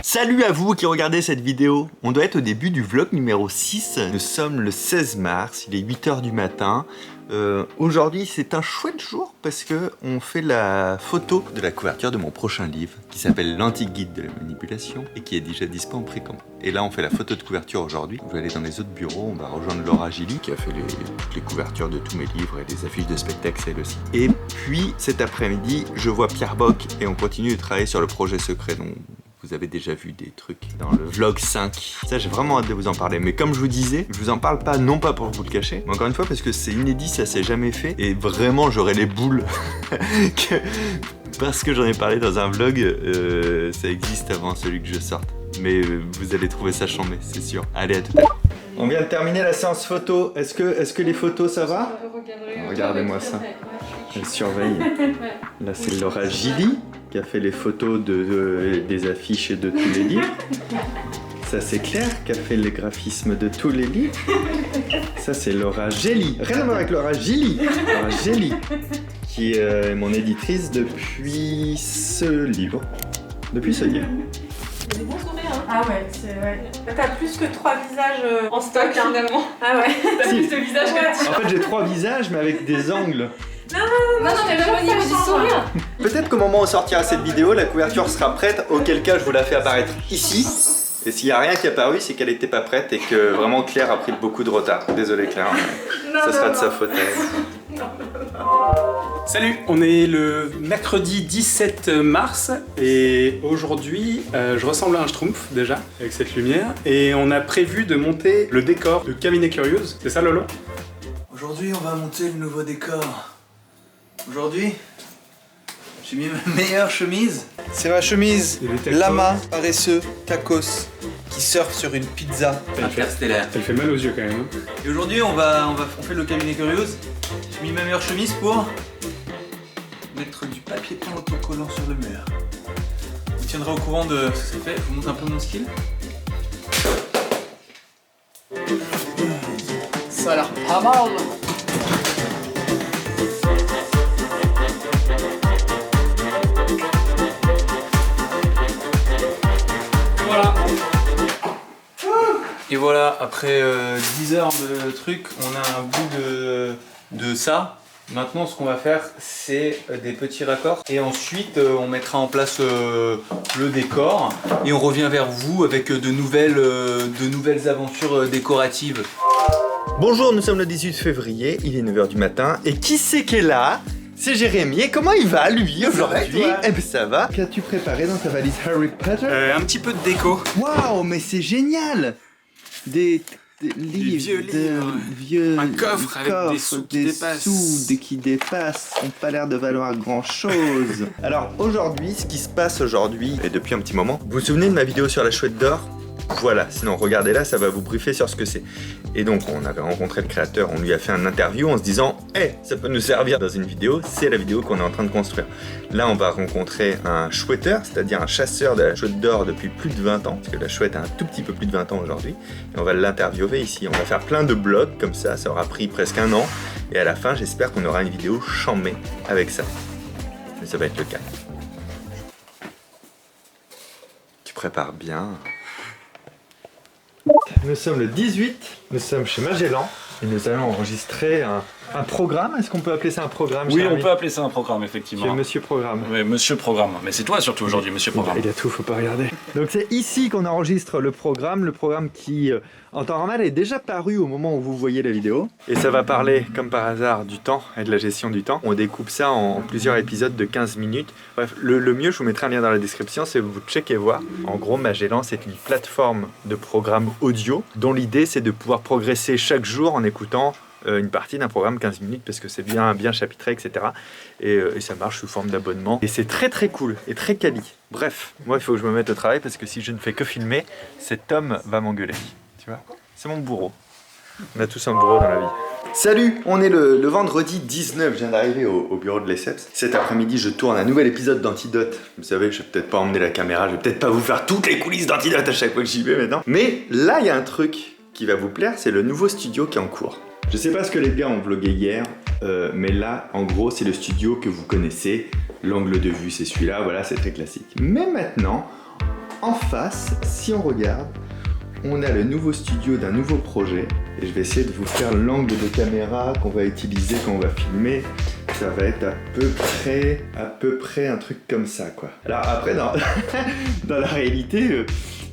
Salut à vous qui regardez cette vidéo. On doit être au début du vlog numéro 6. Nous sommes le 16 mars, il est 8h du matin. Aujourd'hui c'est un chouette jour parce que on fait la photo de la couverture de mon prochain livre qui s'appelle L'Antique Guide de la Manipulation et qui est déjà dispo en précommande. Et là on fait la photo de couverture aujourd'hui. On va aller dans les autres bureaux, on va rejoindre Laura Gilly qui a fait toutes les couvertures de tous mes livres et des affiches de spectacles elle aussi. Et puis cet après-midi je vois Pierre Bock et on continue de travailler sur le projet secret dont vous avez déjà vu des trucs dans le vlog 5. Ça, j'ai vraiment hâte de vous en parler. Mais comme je vous disais, je vous en parle pas, non pas pour vous le cacher, mais encore une fois parce que c'est inédit, ça s'est jamais fait. Et vraiment, j'aurais les boules. Parce que j'en ai parlé dans un vlog, ça existe avant celui que je sorte. Mais vous allez trouver ça chambé, c'est sûr. Allez, à tout à l'heure. On vient de terminer la séance photo. Est-ce que les photos, ça va? Regardez-moi ça. Elle surveille. Là, c'est Laura Gilly qui a fait les photos des affiches et de tous les livres. Ça, c'est Claire qui a fait les graphismes de tous les livres. Ça, c'est Laura Gilly. Rien à voir avec Laura Gilly. Laura Gilly, qui est mon éditrice depuis ce livre. Depuis ce livre. Des bons sourires, hein. Ah ouais, c'est vrai. T'as plus que 3 visages En stock, finalement. Ah ouais. T'as plus de visage que En fait, j'ai 3 visages, mais avec des angles. Non, mais même au niveau du sourire. Peut-être qu'au moment où sortira cette vidéo, la couverture sera prête, auquel cas je vous la fais apparaître ici. Et s'il n'y a rien qui est apparu, c'est qu'elle n'était pas prête et que vraiment Claire a pris beaucoup de retard. Désolé Claire, ça sera de sa faute à elle. Salut, on est le mercredi 17 mars et aujourd'hui je ressemble à un schtroumpf déjà avec cette lumière et on a prévu de monter le décor de Cabinet Curieuse, c'est ça Lolo? Aujourd'hui on va monter le nouveau décor. Aujourd'hui, j'ai mis ma meilleure chemise. C'est ma chemise lama paresseux tacos qui surfe sur une pizza interstellaire. Elle fait mal aux yeux quand même. Hein. Et aujourd'hui on fait le cabinet curieuse. J'ai mis ma meilleure chemise pour mettre du papier peint autocollant sur le mur. Vous tiendrez au courant de ce que ça fait. Je vous montre un peu mon skill. Ça a l'air pas mal. Voilà. Et voilà, après 10 heures de truc, on a un bout de ça. Maintenant, ce qu'on va faire, c'est des petits raccords. Et ensuite, on mettra en place le décor. Et on revient vers vous avec de nouvelles aventures décoratives. Bonjour, nous sommes le 18 février, il est 9h du matin. Et qui c'est qui est là? C'est Jérémy. Et comment il va lui aujourd'hui? Eh ben ça va. Qu'as-tu préparé dans ta valise Harry Potter? Un petit peu de déco. Waouh, mais c'est génial! Des livres, vieux un coffre avec des sous qui dépassent. Qui dépassent, ont pas l'air de valoir grand chose. Alors aujourd'hui, ce qui se passe aujourd'hui, et depuis un petit moment, vous vous souvenez de ma vidéo sur la chouette d'or? Voilà, sinon regardez là, ça va vous briefer sur ce que c'est. Et donc on avait rencontré le créateur, on lui a fait un interview en se disant hey, ça peut nous servir dans une vidéo, c'est la vidéo qu'on est en train de construire. Là on va rencontrer un chouetteur, c'est-à-dire un chasseur de la chouette d'or depuis plus de 20 ans, parce que la chouette a un tout petit peu plus de 20 ans aujourd'hui. Et on va l'interviewer ici, on va faire plein de blogs comme ça aura pris presque un an. Et à la fin j'espère qu'on aura une vidéo chambée avec ça. Mais ça va être le cas. Tu prépares bien. Nous sommes le 18, nous sommes chez Magellan et nous allons enregistrer un programme. Est-ce qu'on peut appeler ça un programme? Oui, on peut appeler ça un programme, effectivement. Tu es Monsieur Programme. Oui, Monsieur Programme. Mais c'est toi surtout aujourd'hui, Monsieur Programme. Il y a tout, faut pas regarder. Donc c'est ici qu'on enregistre le programme qui, en temps normal, est déjà paru au moment où vous voyez la vidéo. Et ça va parler, comme par hasard, du temps et de la gestion du temps. On découpe ça en plusieurs épisodes de 15 minutes. Bref, le mieux, je vous mettrai un lien dans la description, c'est vous checker voir. En gros, Magellan, c'est une plateforme de programme audio dont l'idée, c'est de pouvoir progresser chaque jour en écoutant une partie d'un programme 15 minutes parce que c'est bien chapitré, etc. Et ça marche sous forme d'abonnement. Et c'est très très cool et très quali. Bref, moi il faut que je me mette au travail parce que si je ne fais que filmer, cet homme va m'engueuler. Tu vois? C'est mon bourreau. On a tous un bourreau dans la vie. Salut, on est le vendredi 19, je viens d'arriver au bureau de l'ESSEPS. Cet après-midi, je tourne un nouvel épisode d'Antidote. Vous savez, je vais peut-être pas emmener la caméra, je vais peut-être pas vous faire toutes les coulisses d'Antidote à chaque fois que j'y vais maintenant. Mais là, il y a un truc qui va vous plaire, c'est le nouveau studio qui est en cours. Je sais pas ce que les gars ont vlogué hier, mais là, en gros, c'est le studio que vous connaissez. L'angle de vue, c'est celui-là, voilà, c'est très classique. Mais maintenant, en face, si on regarde, on a le nouveau studio d'un nouveau projet. Et je vais essayer de vous faire l'angle de caméra qu'on va utiliser quand on va filmer. Ça va être à peu près un truc comme ça, quoi. Alors après, dans la réalité,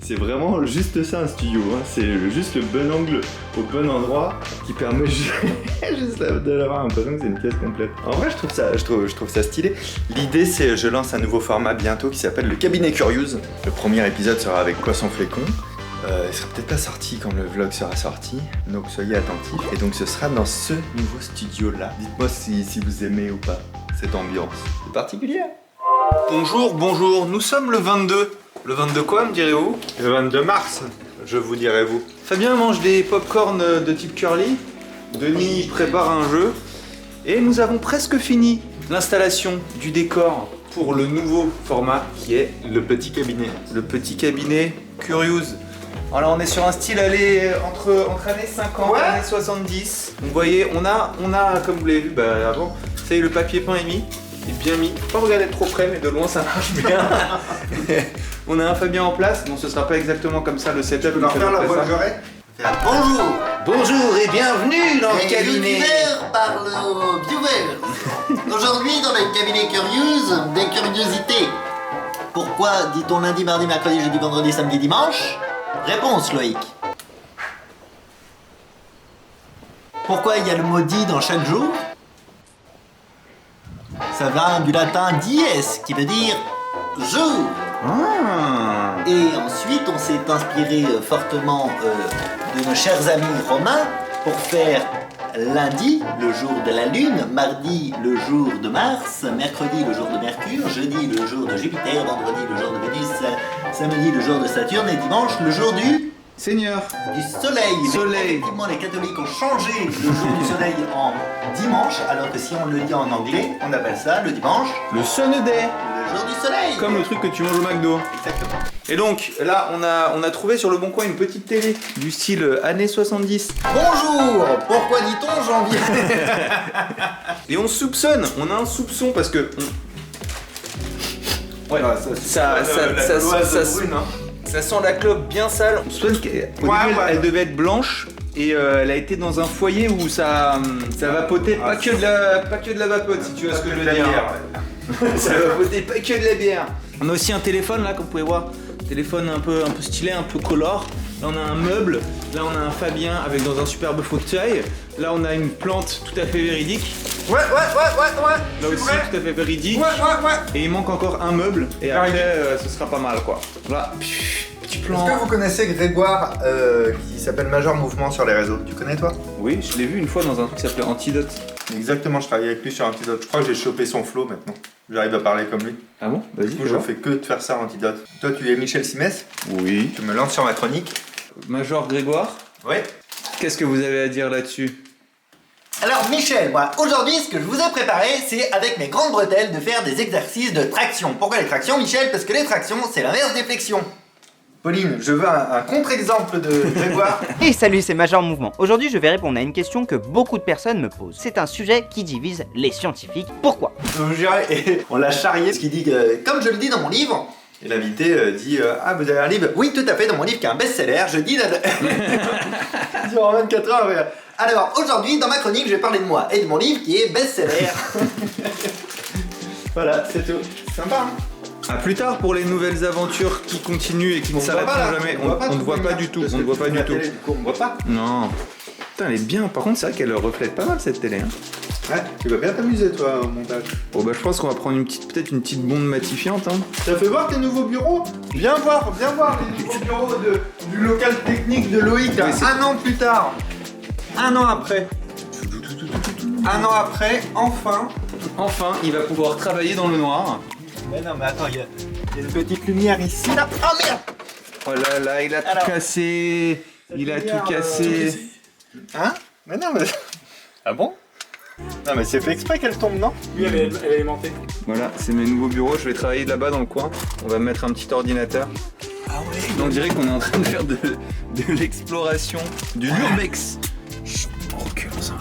c'est vraiment juste ça un studio, hein. C'est juste le bon angle au bon endroit qui permet juste d'avoir l'impression que c'est une pièce complète. En vrai, je trouve ça stylé. L'idée, c'est je lance un nouveau format bientôt qui s'appelle le Cabinet Curious. Le premier épisode sera avec Poisson Flécon. Il sera peut-être pas sorti quand le vlog sera sorti, donc soyez attentifs. Et donc ce sera dans ce nouveau studio là. Dites-moi si vous aimez ou pas cette ambiance. C'est particulier. Bonjour, nous sommes le 22. Le 22 quoi, me direz-vous? Le 22 mars, je vous dirai vous. Fabien mange des pop-corn de type curly. Denis prépare un jeu. Et nous avons presque fini l'installation du décor pour le nouveau format qui est le petit cabinet. Le petit cabinet Curious. Alors on est sur un style entre années 50 et années 70. Donc vous voyez, on a comme vous l'avez vu avant, c'est le papier peint est bien mis. Faut pas regarder trop près, mais de loin ça marche bien. On a un Fabien en place. Bon, ce sera pas exactement comme ça le setup. Tu peux faire la bonne journée. Bonjour et bienvenue dans le cabinet par le viewers. Aujourd'hui dans le cabinet Curious, des curiosités. Pourquoi dit-on lundi, mardi, mercredi, jeudi, vendredi, samedi, dimanche? Réponse Loïc. Pourquoi il y a le mot dit dans chaque jour? Ça vient du latin dies qui veut dire jour. Et ensuite on s'est inspiré fortement de nos chers amis romains pour faire lundi, le jour de la Lune, mardi, le jour de Mars, mercredi, le jour de Mercure, jeudi, le jour de Jupiter, vendredi, le jour de Vénus, samedi, le jour de Saturne et dimanche, le jour du Seigneur. Soleil. Soleil. Effectivement, les catholiques ont changé le jour du soleil en dimanche, alors que si on le dit en anglais, on appelle ça le dimanche, Le Sunday. le jour du soleil. Comme le truc que tu manges au McDo. Exactement. Et donc là on a trouvé sur le bon coin une petite télé du style années 70. Bonjour. Pourquoi dit-on janvier? Et on soupçonne, on a un soupçon parce que ouais, ça sent la clope bien sale. On soupçonne qu'elle devait être blanche et elle a été dans un foyer où ça vapotait pas que de la vapote, si tu vois ce que je veux dire. Ça vapotait pas que de la bière. On a aussi un téléphone là, comme vous pouvez voir. Téléphone un peu stylé, un peu color. Là on a un meuble, là on a un Fabien avec dans un superbe fauteuil. Là on a une plante tout à fait véridique. Ouais. Là aussi tout à fait véridique. Ouais. Et il manque encore un meuble et après ce sera pas mal quoi. Voilà, petit plan. Est-ce que vous connaissez Grégoire qui s'appelle Major Mouvement sur les réseaux? Tu connais toi? Oui, je l'ai vu une fois dans un truc qui s'appelait Antidote. Exactement, je travaille avec lui sur Antidote. Je crois que j'ai chopé son flow maintenant. J'arrive à parler comme lui. Ah bon? Vas-y. Du coup, je fais que de faire ça Antidote. Toi, tu es Michel Simès. Oui. Tu me lances sur ma chronique. Major Grégoire, Ouais. qu'est-ce que vous avez à dire là-dessus? Alors Michel, moi aujourd'hui ce que je vous ai préparé c'est avec mes grandes bretelles de faire des exercices de traction. Pourquoi les tractions Michel? Parce que les tractions c'est l'inverse des flexions. Pauline, je veux un contre-exemple de Grégoire. Et salut, c'est Major Mouvement. Aujourd'hui, je vais répondre à une question que beaucoup de personnes me posent. C'est un sujet qui divise les scientifiques. Pourquoi? On l'a charrié. Ce qui dit que, comme je le dis dans mon livre, Et l'invité dit ah, vous avez un livre? oui tout à fait, dans mon livre qui est un best-seller, je dis... En 24 heures. Alors aujourd'hui dans ma chronique je vais parler de moi et de mon livre qui est best-seller. Voilà, c'est tout. Sympa, hein? A plus tard pour les nouvelles aventures qui continuent et qui ne s'arrêteront jamais. On ne voit pas du tout. On ne voit pas du tout. On ne voit pas. Non. Putain, elle est bien. Par contre, c'est vrai qu'elle reflète pas mal cette télé. Hein. Ouais, tu vas bien t'amuser toi au montage. Bon bah je pense qu'on va prendre peut-être une petite bombe matifiante. Hein. T'as fait voir tes nouveaux bureaux? Viens voir les nouveaux bureaux du local technique de Loïc là. Oui, un an plus tard. Un an après. Un an après, Enfin, il va pouvoir travailler dans le noir. Mais non mais attends, il y a une petite lumière ici là. Oh merde! Oh là là, il a tout cassé. Il a tout cassé. Hein? Mais non mais... Ah bon? Non mais c'est fait exprès qu'elle tombe, non? Oui, elle est aimantée. Voilà, c'est mes nouveaux bureaux. Je vais travailler là-bas dans le coin. On va mettre un petit ordinateur. Ah ouais. On dirait qu'on est en train de faire de l'exploration, du l'urbex. Chut, on recule ensemble.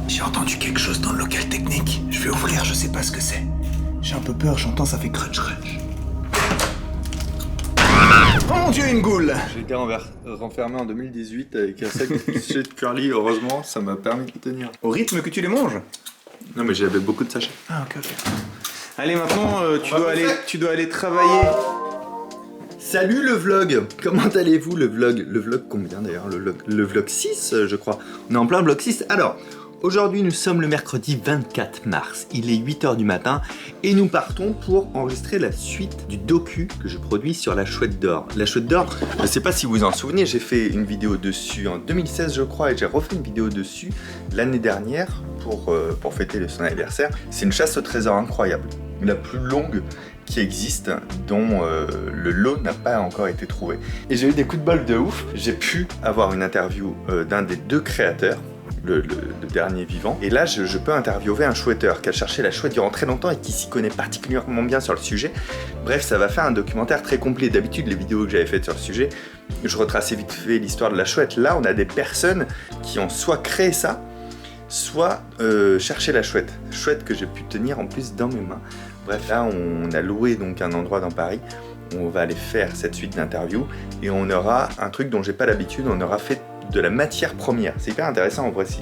J'ai entendu quelque chose dans le local technique. Je vais ouvrir, je sais pas ce que c'est. J'ai un peu peur, j'entends ça fait crunch crunch. Oh mon dieu, une goule! J'ai été renfermé en 2018 avec un sac de sachets de curly, heureusement, ça m'a permis de tenir. Au rythme que tu les manges? Non mais j'avais beaucoup de sachets. Ah ok. Allez maintenant, tu dois aller travailler. Salut le vlog! Comment allez-vous le vlog? Le vlog combien d'ailleurs? Le vlog 6 je crois. On est en plein vlog 6. Alors, aujourd'hui nous sommes le mercredi 24 mars. Il est 8h du matin et nous partons pour enregistrer la suite du docu que je produis sur la Chouette d'Or. La Chouette d'Or, je ne sais pas si vous vous en souvenez, j'ai fait une vidéo dessus en 2016 je crois et j'ai refait une vidéo dessus l'année dernière pour fêter son anniversaire. C'est une chasse au trésor incroyable. La plus longue qui existe, dont le lot n'a pas encore été trouvé. Et j'ai eu des coups de bol de ouf. J'ai pu avoir une interview d'un des deux créateurs, le dernier vivant. Et là, je peux interviewer un chouetteur qui a cherché la chouette durant très longtemps et qui s'y connaît particulièrement bien sur le sujet. Bref, ça va faire un documentaire très complet. D'habitude, les vidéos que j'avais faites sur le sujet, je retraçais vite fait l'histoire de la chouette. Là, on a des personnes qui ont soit créé ça, soit cherché la chouette. Chouette que j'ai pu tenir en plus dans mes mains. Bref, là, on a loué donc un endroit dans Paris où on va aller faire cette suite d'interviews et on aura un truc dont j'ai pas l'habitude, on aura fait de la matière première. C'est hyper intéressant en vrai, si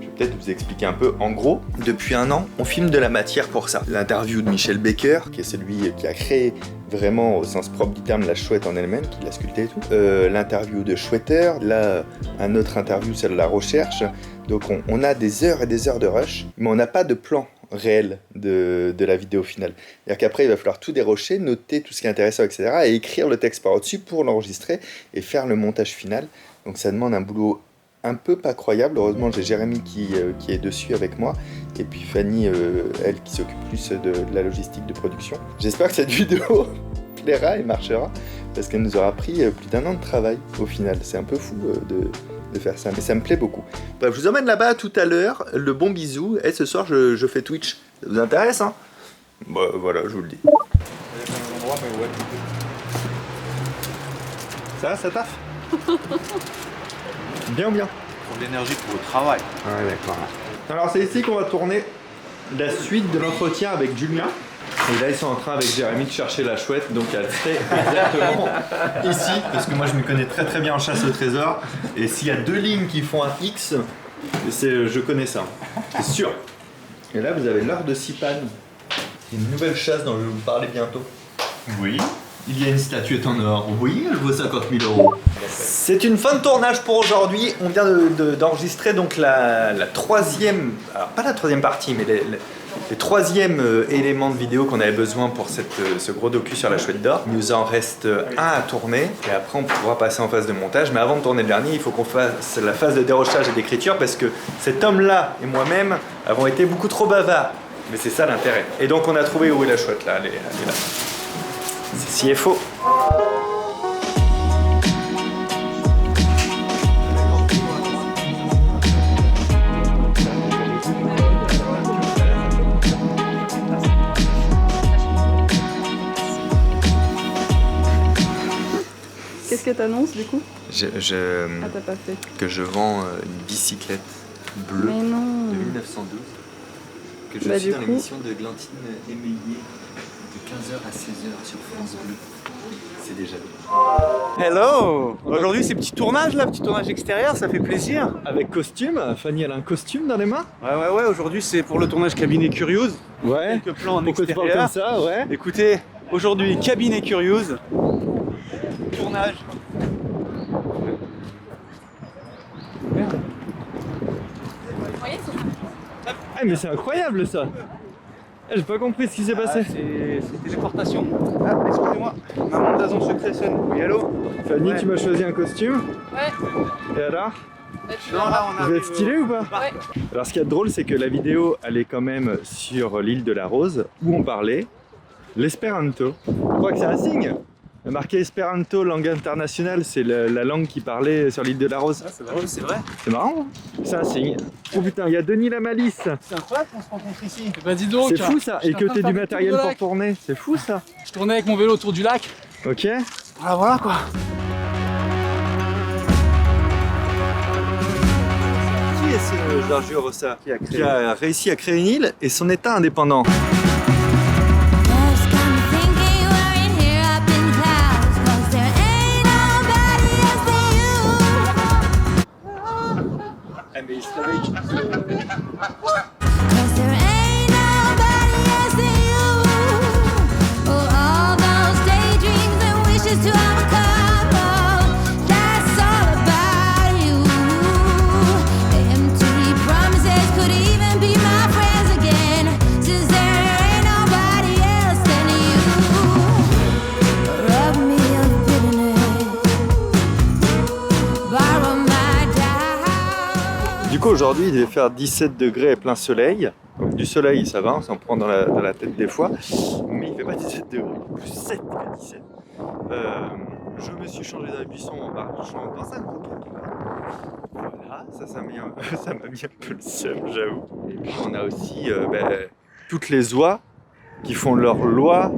je vais peut-être vous expliquer un peu. En gros, depuis un an, on filme de la matière pour ça. L'interview de Michel Baker, qui est celui qui a créé vraiment au sens propre du terme la chouette en elle-même, qui l'a sculptée et tout. L'interview de Chouetteur, là, un autre interview, celle de la recherche. Donc on a des heures et des heures de rush, mais on n'a pas de plan réel de la vidéo finale. C'est-à-dire qu'après, il va falloir tout dérocher, noter tout ce qui est intéressant, etc. et écrire le texte par au-dessus pour l'enregistrer et faire le montage final. Donc ça demande un boulot un peu pas croyable. Heureusement, j'ai Jérémy qui est dessus avec moi et puis Fanny, elle, qui s'occupe plus de la logistique de production. J'espère que cette vidéo plaira et marchera parce qu'elle nous aura pris plus d'un an de travail au final. C'est un peu fou de faire ça, mais ça me plaît beaucoup. Bref, je vous emmène là-bas tout à l'heure, le bon bisou, et ce soir je fais Twitch. Ça vous intéresse, hein? Bah voilà, je vous le dis. Ça taffe? Bien ou bien? Pour de l'énergie pour le travail. Ouais, d'accord. Alors c'est ici qu'on va tourner la suite de l'entretien avec Julien. Et là ils sont en train avec Jérémy de chercher la chouette, donc elle serait exactement ici, parce que moi je me connais très très bien en chasse au trésor. Et s'il y a deux lignes qui font un X, je connais ça, c'est sûr. Et là vous avez l'heure de Sipan. C'est une nouvelle chasse dont je vais vous parler bientôt. Oui. Il y a une statuette en or. Oui, elle vaut 50 000 €. C'est une fin de tournage pour aujourd'hui. On vient d'enregistrer donc la troisième, alors pas la troisième partie, mais les troisièmes éléments de vidéo qu'on avait besoin pour ce gros docu sur la Chouette d'Or. Il nous en reste un à tourner et après on pourra passer en phase de montage. Mais avant de tourner le dernier, il faut qu'on fasse la phase de dérochage et d'écriture parce que cet homme-là et moi-même avons été beaucoup trop bavards. Mais c'est ça l'intérêt. Et donc on a trouvé où est la chouette là, elle est là. Ceci est faux. Qu'est-ce que t'annonces du coup? Ah, t'as pas fait. Que je vends une bicyclette bleue Mais non. de 1912. Que je suis dans l'émission de Glantine Émeillé de 15h à 16h sur France Bleu. C'est déjà bien. Hello! Aujourd'hui, c'est petit tournage là, petit tournage extérieur, ça fait plaisir. Avec costume, Fanny elle a un costume dans les mains. Ouais, aujourd'hui c'est pour le tournage Cabinet Curious. Ouais. Quelques plans en Pourquoi tu extérieur. parles comme ça, ouais. Écoutez, aujourd'hui Cabinet Curious. Tournage. Ah mais c'est incroyable ça. J'ai pas compris ce qui s'est passé. C'est téléportation. Ah, excusez-moi. Maman d'Azon Secret sonne. Oui, allô? Fanny, Ouais. tu m'as choisi un costume. Ouais. Et alors? Non, là, on Vous êtes stylé ou pas? Ouais. Alors ce qu'il y a de drôle, c'est que la vidéo, elle est quand même sur l'île de la Rose, où on parlait l'espéranto. Je crois que c'est un signe. Marqué Espéranto, langue internationale, c'est la langue qui parlait sur l'île de la Rose. Ah, c'est vrai. C'est marrant, hein? C'est un signe. Oh putain, il y a Denis la Malice. C'est incroyable qu'on se rencontre ici. Bah dis donc, C'est fou ça, et que t'aies du matériel pour tourner. C'est fou ça. Je tournais avec mon vélo autour du lac. Ok. Voilà quoi. ce Giorgio Rosa qui a réussi à créer une île et son état indépendant. Du coup aujourd'hui il devait faire 17 degrés et plein soleil. Donc, du soleil ça va, on s'en prend dans la tête des fois. Mais il fait pas 17 degrés, plus 7 que 17. Je me suis changé d'un buisson en marchant dans un gros camion. Voilà, ça m'a mis un peu le seum, j'avoue. Et puis on a aussi toutes les oies qui font leur loi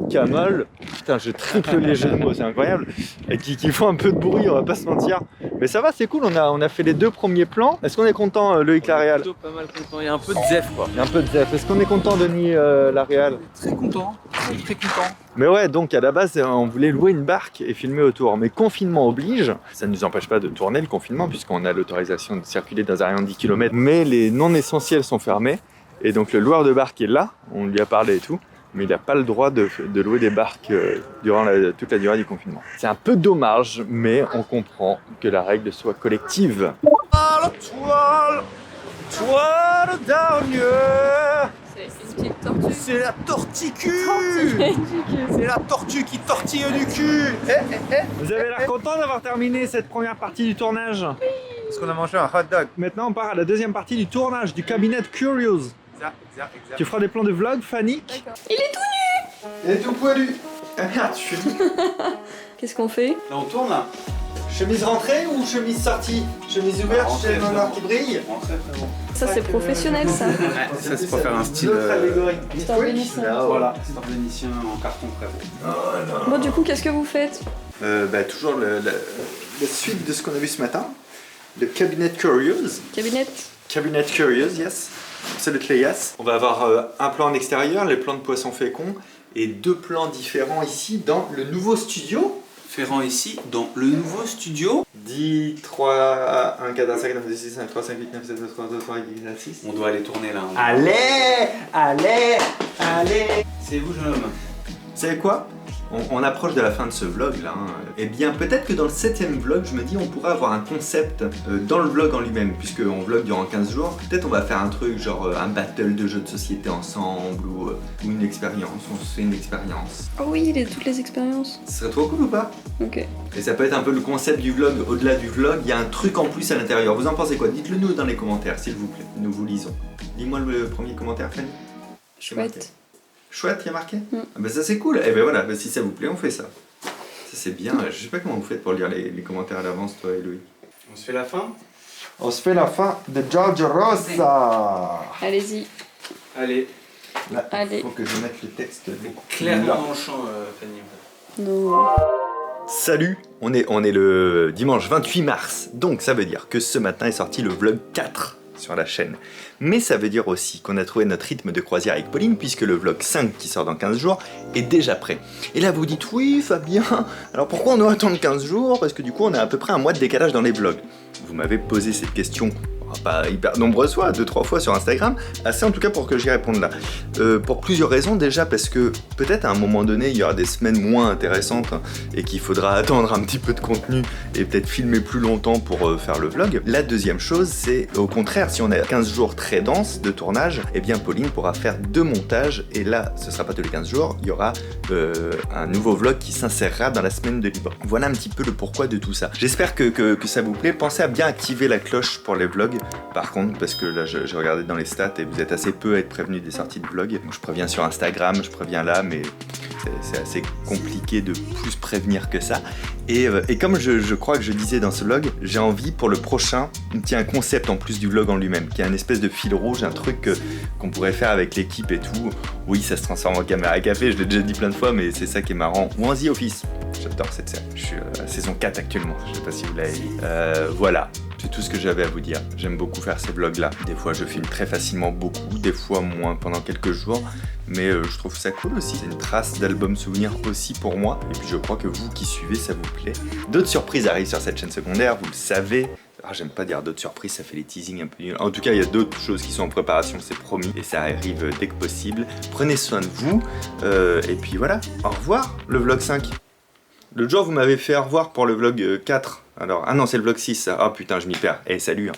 camel. Putain, je triple les jeux de mots, c'est incroyable. Et qui font un peu de bruit, on va pas se mentir. Mais ça va, c'est cool, on a fait les 2 premiers plans. Est-ce qu'on est content, Loïc Laréal? Plutôt pas mal content, il y a un peu de zef quoi. Il y a un peu de zef. Est-ce qu'on est content, Denis Laréal? Très content, très content. Mais ouais, donc à la base, on voulait louer une barque et filmer autour. Mais confinement oblige, ça ne nous empêche pas de tourner le confinement, puisqu'on a l'autorisation de circuler dans un rayon de 10 km. Mais les non essentiels sont fermés. Et donc le loueur de barque est là, on lui a parlé et tout. Mais il n'a pas le droit de louer des barques durant toute la durée du confinement. C'est un peu dommage, mais on comprend que la règle soit collective. Ah, la toile d'araignée. C'est une petite tortue. C'est la torticule. C'est la tortue qui tortille du cul. Vous avez l'air content d'avoir terminé cette première partie du tournage? Oui. Parce qu'on a mangé un hot dog. Maintenant on part à la deuxième partie du tournage du cabinet Curious. Exact. Tu feras des plans de vlog, Fanny? D'accord. Il est tout nu. Il est tout poilu. Ah merde, je suis... Qu'est-ce qu'on fait? Là on tourne là. Chemise rentrée ou chemise sortie? Chemise ouverte, chemise noire qui brille? Ça c'est professionnel ça. Ouais, ça c'est pour faire un style. L'autre allégorie. C'est un vénitien. Voilà, c'est un vénitien en carton très beau. Bon du coup qu'est-ce que vous faites? Toujours la suite de ce qu'on a vu ce matin. Le cabinet Curious. Cabinet Curious, yes. Absolutely yes. On va avoir un plan en extérieur, les plans de poissons féconds, et 2 plans différents ici dans le nouveau studio. Ferrand ici, dans le nouveau studio. 10, 3, 1, 4, 5, 9, 10, 6, 5, 3, 5, 8, 9, 7, 3, 2, 3, 8, 9, 6. On doit aller tourner là. Allez. C'est vous, jeune homme. Vous savez quoi? On approche de la fin de ce vlog là. Eh bien peut-être que dans le 7ème vlog, je me dis on pourrait avoir un concept dans le vlog en lui-même, puisqu'on vlog durant 15 jours. Peut-être on va faire un truc genre un battle de jeux de société ensemble ou une expérience. On se fait une expérience. Oh oui, toutes les expériences. Ce serait trop cool ou pas? Ok. Et ça peut être un peu le concept du vlog. Au-delà du vlog, il y a un truc en plus à l'intérieur. Vous en pensez quoi? Dites-le nous dans les commentaires s'il vous plaît. Nous vous lisons. Dis-moi le premier commentaire, Fanny. Chouette. Chouette, il y a marqué? Ah bah ça c'est cool. Et ben voilà, si ça vous plaît, on fait ça. Ça c'est bien. Je sais pas comment vous faites pour lire les commentaires à l'avance, toi et Louis. On se fait la fin? On se fait la fin de Giorgio Rosa. Allez-y. Allez. Là, Allez. faut que je mette le texte Clairement dans le champ, Fanny. Non. Salut, on est le dimanche 28 mars. Donc ça veut dire que ce matin est sorti le vlog 4 sur la chaîne. Mais ça veut dire aussi qu'on a trouvé notre rythme de croisière avec Pauline, puisque le vlog 5 qui sort dans 15 jours est déjà prêt. Et là vous dites, oui Fabien, alors pourquoi on doit attendre 15 jours? Parce que du coup on a à peu près un mois de décalage dans les vlogs. Vous m'avez posé cette question, pas hyper nombreuses fois, 2-3 fois sur Instagram, assez en tout cas pour que j'y réponde là. Pour plusieurs raisons, déjà parce que peut-être à un moment donné il y aura des semaines moins intéressantes et qu'il faudra attendre un petit peu de contenu et peut-être filmer plus longtemps pour faire le vlog. La deuxième chose, c'est au contraire, si on a 15 jours très denses de tournage, eh bien Pauline pourra faire 2 montages et là ce sera pas tous les 15 jours, il y aura un nouveau vlog qui s'insérera dans la semaine de libre. Voilà un petit peu le pourquoi de tout ça. J'espère que ça vous plaît. Pensez à bien activer la cloche pour les vlogs. Par contre, parce que là j'ai regardé dans les stats et vous êtes assez peu à être prévenus des sorties de vlog. Donc je préviens sur Instagram, je préviens là, mais c'est assez compliqué de plus prévenir que ça. Et comme je crois que je disais dans ce vlog, j'ai envie pour le prochain, un concept en plus du vlog en lui-même, qui est un espèce de fil rouge, un truc qu'on pourrait faire avec l'équipe et tout. Oui, ça se transforme en caméra à café, je l'ai déjà dit plein de fois, mais c'est ça qui est marrant. Ou en The Office. J'adore cette série. Je suis à saison 4 actuellement, je sais pas si vous l'avez vu. Voilà. C'est tout ce que j'avais à vous dire. J'aime beaucoup faire ces vlogs-là. Des fois, je filme très facilement beaucoup, des fois moins pendant quelques jours. Mais je trouve ça cool aussi. C'est une trace d'album souvenir aussi pour moi. Et puis je crois que vous qui suivez, ça vous plaît. D'autres surprises arrivent sur cette chaîne secondaire, vous le savez. Ah, j'aime pas dire d'autres surprises, ça fait les teasings un peu nuls. En tout cas, il y a d'autres choses qui sont en préparation, c'est promis. Et ça arrive dès que possible. Prenez soin de vous. Et puis voilà, au revoir le vlog 5. L'autre jour, vous m'avez fait au revoir pour le vlog 4. Alors, ah non, c'est le vlog 6, ça. Ah putain, je m'y perds. Eh, salut hein.